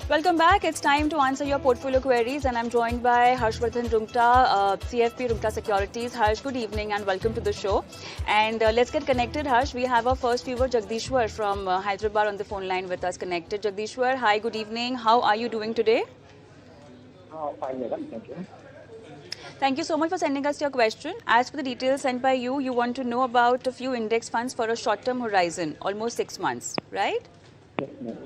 Welcome back. It's time to answer your portfolio queries, and I'm joined by Harshvardhan Roongta, CFP Roongta Securities. Harsh, good evening and welcome to the show. And let's get connected, Harsh. We have our first viewer, Jagdishwar from Hyderabad on the phone line with us connected. Jagdishwar, hi, good evening. How are you doing today? Fine, madam. Thank you. Thank you so much for sending us your question. As per the details sent by you, you want to know about a few index funds for a short-term horizon, almost 6 months, right? Yes, ma'am.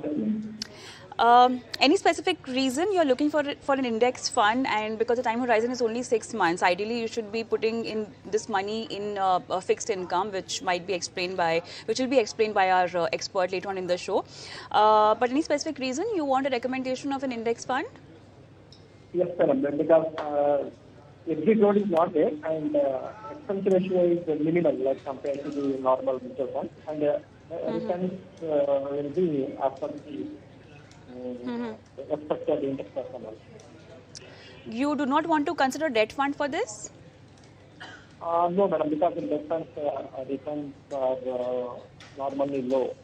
Any specific reason you're looking for an index fund? And because the time horizon is only 6 months, ideally you should be putting in this money in a fixed income, which will be explained by our expert later on in the show. But any specific reason you want a recommendation of an index fund? Yes, madam. Because exit load is not there and expense ratio is minimal, like compared to the normal mutual fund, and returns will be after the expected index performance. You do not want to consider debt fund for this? No, madam, because in that sense, returns are normally low.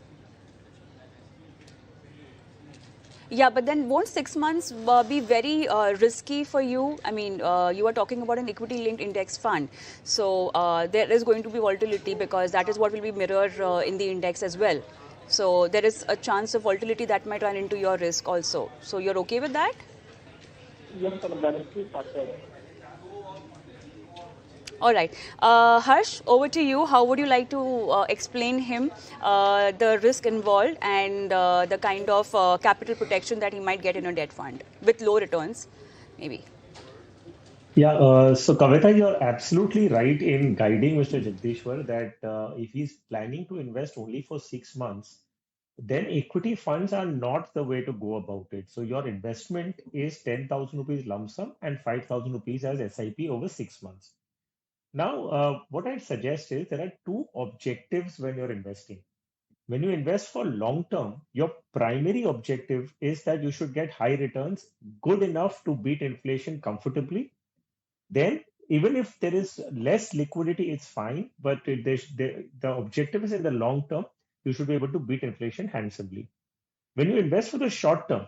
Yeah, but then won't 6 months be very risky for you? I mean, you are talking about an equity-linked index fund. So there is going to be volatility because that is what will be mirrored in the index as well. So there is a chance of volatility that might run into your risk also. So you're okay with that? Yes, madam, that is true factor. All right. Harsh, over to you. How would you like to explain him the risk involved and the kind of capital protection that he might get in a debt fund with low returns, maybe? Yeah, so Kavita, you're absolutely right in guiding Mr. Jagdishwar that if he's planning to invest only for 6 months, then equity funds are not the way to go about it. So your investment is 10,000 rupees lump sum and 5,000 rupees as SIP over 6 months. Now, what I suggest is there are two objectives when you're investing. When you invest for long term, your primary objective is that you should get high returns, good enough to beat inflation comfortably. Then, even if there is less liquidity, it's fine. But the objective is in the long term, you should be able to beat inflation handsomely. When you invest for the short term,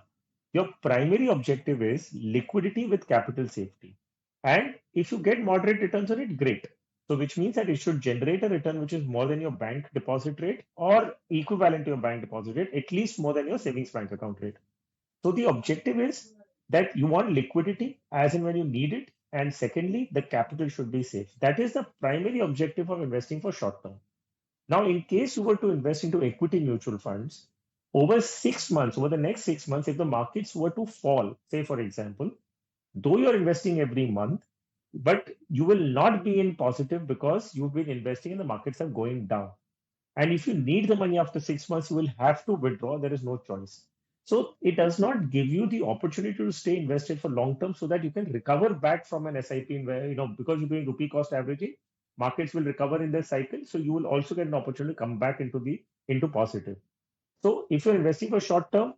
your primary objective is liquidity with capital safety. And if you get moderate returns on it, great. So, which means that it should generate a return which is more than your bank deposit rate or equivalent to your bank deposit rate, at least more than your savings bank account rate. So, the objective is that you want liquidity as and when you need it. And secondly, the capital should be safe. That is the primary objective of investing for short term. Now, in case you were to invest into equity mutual funds, over 6 months, over the next 6 months, if the markets were to fall, say for example, though you're investing every month, but you will not be in positive because you've been investing and the markets are going down. And if you need the money after 6 months, you will have to withdraw. There is no choice. So it does not give you the opportunity to stay invested for long term so that you can recover back from an SIP where, because you're doing rupee cost averaging, markets will recover in the cycle. So you will also get an opportunity to come back into positive. So if you're investing for short term,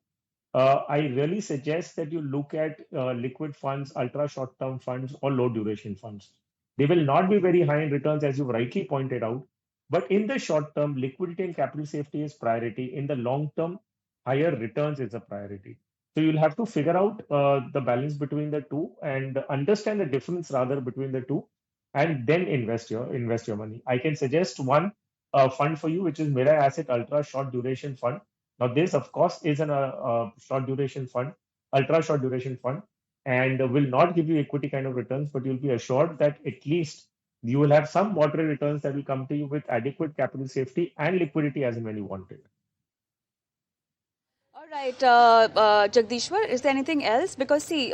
I really suggest that you look at liquid funds, ultra short term funds, or low duration funds. They will not be very high in returns, as you rightly pointed out. But in the short term, liquidity and capital safety is priority. In the long term, higher returns is a priority. So you'll have to figure out the balance between the two and understand the difference rather between the two, and then invest your money. I can suggest one fund for you, which is Mira Asset Ultra Short Duration Fund. Now, this, of course, is a short duration fund, ultra short duration fund, and will not give you equity kind of returns, but you'll be assured that at least you will have some moderate returns that will come to you with adequate capital safety and liquidity as and when you want it. All right, Jagdishwar, is there anything else? Because see,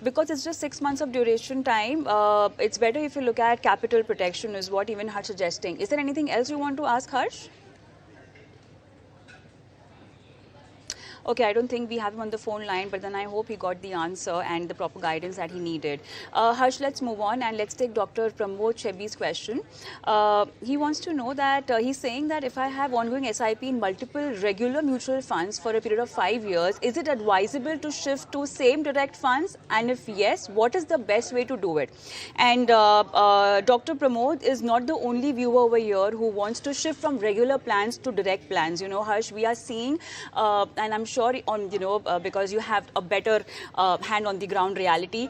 because it's just 6 months of duration time, it's better if you look at capital protection is what even Harsh suggesting. Is there anything else you want to ask Harsh? Okay, I don't think we have him on the phone line, but then I hope he got the answer and the proper guidance that he needed. Harsh, let's move on and let's take Dr. Pramod Chebi's question. He wants to know that he's saying that if I have ongoing SIP in multiple regular mutual funds for a period of 5 years, is it advisable to shift to same direct funds? And if yes, what is the best way to do it? And Dr. Pramod is not the only viewer over here who wants to shift from regular plans to direct plans. You know, Harsh, we are seeing, and I'm sure because you have a better hand on the ground reality.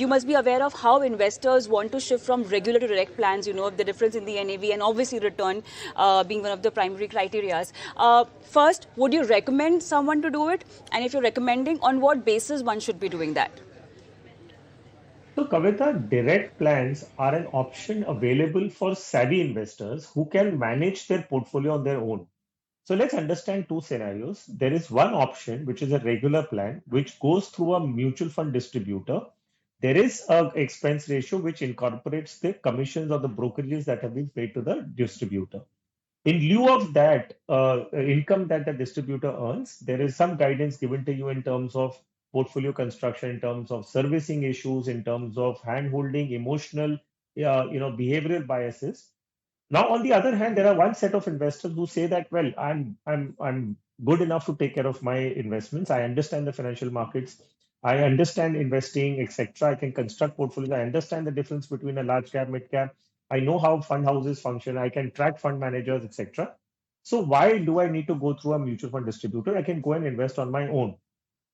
You must be aware of how investors want to shift from regular to direct plans. The difference in the NAV and obviously return being one of the primary criterias. First, would you recommend someone to do it? And if you're recommending, on what basis one should be doing that? So, Kavita, direct plans are an option available for savvy investors who can manage their portfolio on their own. So, let's understand two scenarios. There is one option, which is a regular plan, which goes through a mutual fund distributor. There is a expense ratio which incorporates the commissions or the brokerages that have been paid to the distributor. In lieu of that income that the distributor earns, there is some guidance given to you in terms of portfolio construction, in terms of servicing issues, in terms of hand-holding, emotional, behavioral biases. Now, on the other hand, there are one set of investors who say that, well, I'm good enough to take care of my investments. I understand the financial markets. I understand investing, etc. I can construct portfolios. I understand the difference between a large cap, mid cap. I know how fund houses function. I can track fund managers, etc. So why do I need to go through a mutual fund distributor? I can go and invest on my own.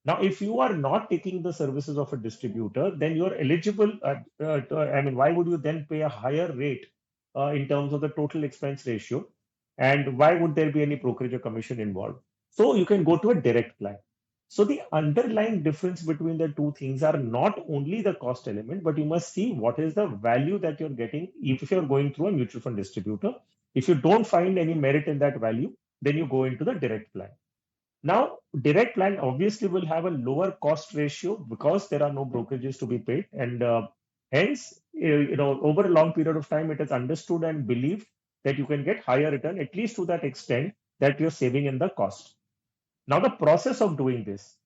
Now, if you are not taking the services of a distributor, then you're eligible. I mean, why would you then pay a higher rate in terms of the total expense ratio? And why would there be any brokerage or commission involved? So you can go to a direct plan. So the underlying difference between the two things are not only the cost element, but you must see what is the value that you're getting if you're going through a mutual fund distributor. If you don't find any merit in that value, then you go into the direct plan. Now, direct plan obviously will have a lower cost ratio because there are no brokerages to be paid, and hence, over a long period of time, it is understood and believed that you can get higher return, at least to that extent that you're saving in the cost. Now, the process of doing this.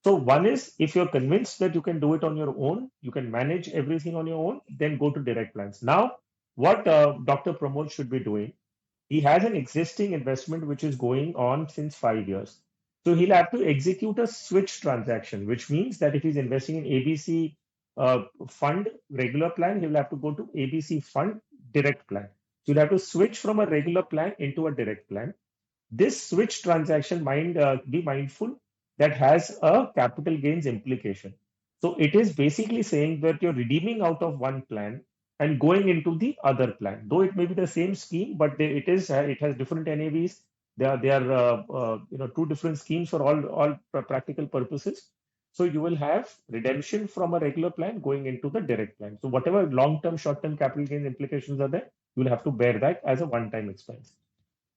So, one is if you're convinced that you can do it on your own, you can manage everything on your own, then go to direct plans. Now, what Dr. Pramod should be doing, he has an existing investment which is going on since 5 years. So he'll have to execute a switch transaction, which means that if he's investing in ABC fund regular plan, he'll have to go to ABC fund direct plan. So you'll have to switch from a regular plan into a direct plan. This switch transaction, be mindful, that has a capital gains implication. So it is basically saying that you're redeeming out of one plan and going into the other plan. Though it may be the same scheme, but it has different NAVs. They are two different schemes for all practical purposes. So you will have redemption from a regular plan going into the direct plan. So whatever long-term, short-term capital gains implications are there, you will have to bear that as a one-time expense.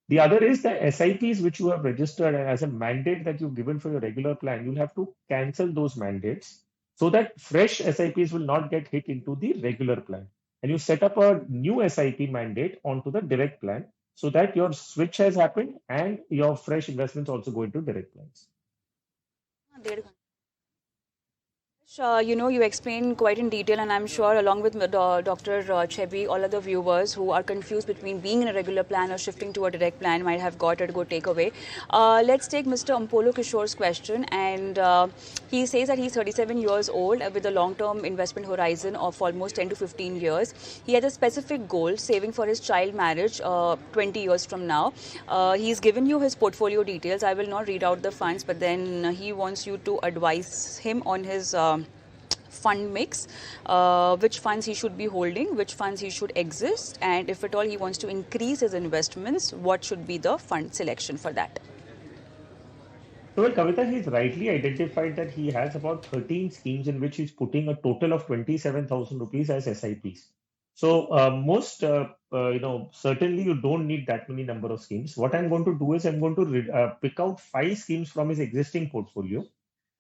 The other is the SIPs which you have registered and as a mandate that you've given for your regular plan, you'll have to cancel those mandates so that fresh SIPs will not get hit into the regular plan. And you set up a new SIP mandate onto the direct plan so that your switch has happened and your fresh investments also go into direct plans. You explained quite in detail, and I'm sure, along with Dr. Chebi, all other viewers who are confused between being in a regular plan or shifting to a direct plan might have got a good takeaway. Let's take Mr. Ampolo Kishore's question, and he says that he's 37 years old with a long-term investment horizon of almost 10 to 15 years. He has a specific goal, saving for his child marriage 20 years from now. He's given you his portfolio details. I will not read out the funds, but then he wants you to advise him on his fund mix, which funds he should be holding, which funds he should exit, and if at all he wants to increase his investments, what should be the fund selection for that. So, well, Kavita, he's rightly identified that he has about 13 schemes in which he's putting a total of 27,000 rupees as SIPs. So, certainly you don't need that many number of schemes. What I'm going to do is I'm going to pick out 5 schemes from his existing portfolio,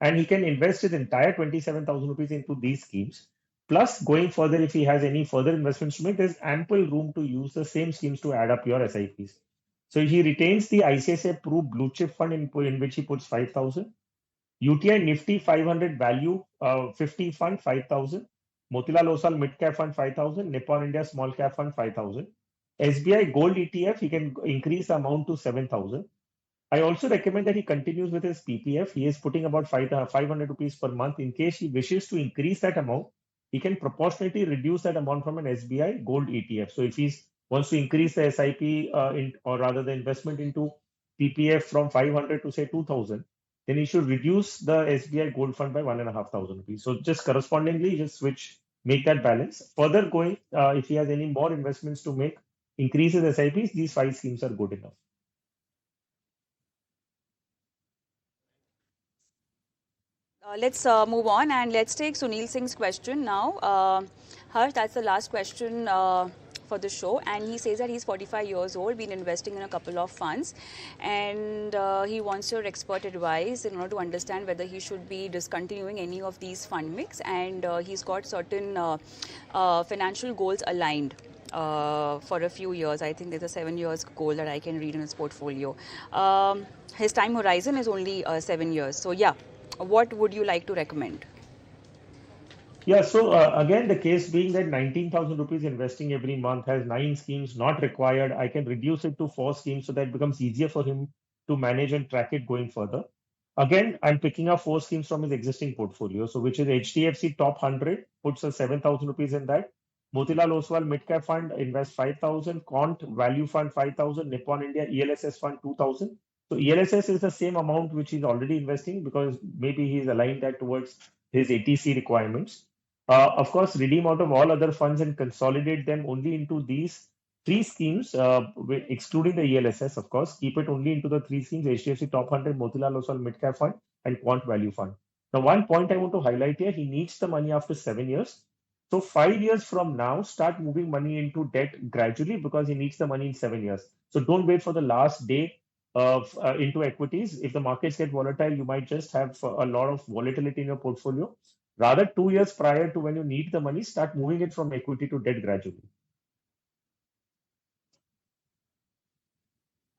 and he can invest his entire 27,000 rupees into these schemes. Plus, going further, if he has any further investments to make, there's ample room to use the same schemes to add up your SIPs. So he retains the ICICI Pru Blue Chip Fund in which he puts 5,000. UTI Nifty 500 Value 50 Fund 5,000. Motilal Oswal Mid Cap Fund 5,000. Nippon India Small Cap Fund 5,000. SBI Gold ETF, he can increase the amount to 7,000. I also recommend that he continues with his PPF. He is putting about 500 rupees per month. In case he wishes to increase that amount, he can proportionately reduce that amount from an SBI Gold ETF. So if he wants to increase the SIP or rather the investment into PPF from 500 to say 2000, then he should reduce the SBI gold fund by 1,500 rupees. So just correspondingly, just switch, make that balance. Further going, if he has any more investments to make, increase his SIPs, these 5 schemes are good enough. Let's move on and let's take Sunil Singh's question now. Harsh, that's the last question for the show, and he says that he's 45 years old, been investing in a couple of funds, and he wants your expert advice in order to understand whether he should be discontinuing any of these fund mix, and he's got certain financial goals aligned. For a few years. I think there's a 7 years goal that I can read in his portfolio. His time horizon is only 7 years. So yeah, what would you like to recommend? Yeah, so again, the case being that 19,000 rupees investing every month has 9 schemes not required. I can reduce it to 4 schemes so that it becomes easier for him to manage and track it going further. Again, I'm picking up 4 schemes from his existing portfolio. So, which is HDFC Top 100, puts a 7,000 rupees in that. Motilal Oswal Mid Cap Fund invest 5,000. Quant Value Fund 5,000. Nippon India ELSS Fund 2,000. So ELSS is the same amount which he's already investing because maybe he's aligned that towards his ATC requirements. Of course, redeem out of all other funds and consolidate them only into these 3 schemes, excluding the ELSS, of course. Keep it only into the 3 schemes, HDFC Top 100, Motilal Oswal Mid Cap Fund, and Quant Value Fund. Now, one point I want to highlight here, he needs the money after 7 years. So 5 years from now, start moving money into debt gradually because he needs the money in 7 years. So don't wait for the last day of into equities. If the markets get volatile, you might just have a lot of volatility in your portfolio. Rather, 2 years prior to when you need the money, start moving it from equity to debt gradually.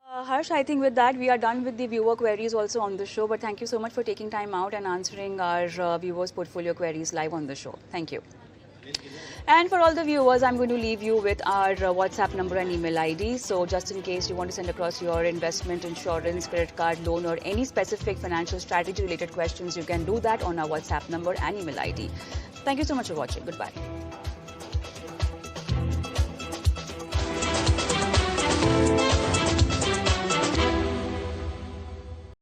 Harsh, I think with that, we are done with the viewer queries also on the show. But thank you so much for taking time out and answering our viewers' portfolio queries live on the show. Thank you. And for all the viewers, I'm going to leave you with our WhatsApp number and email ID. So just in case you want to send across your investment, insurance, credit card, loan, or any specific financial strategy related questions, you can do that on our WhatsApp number and email ID. Thank you so much for watching. Goodbye.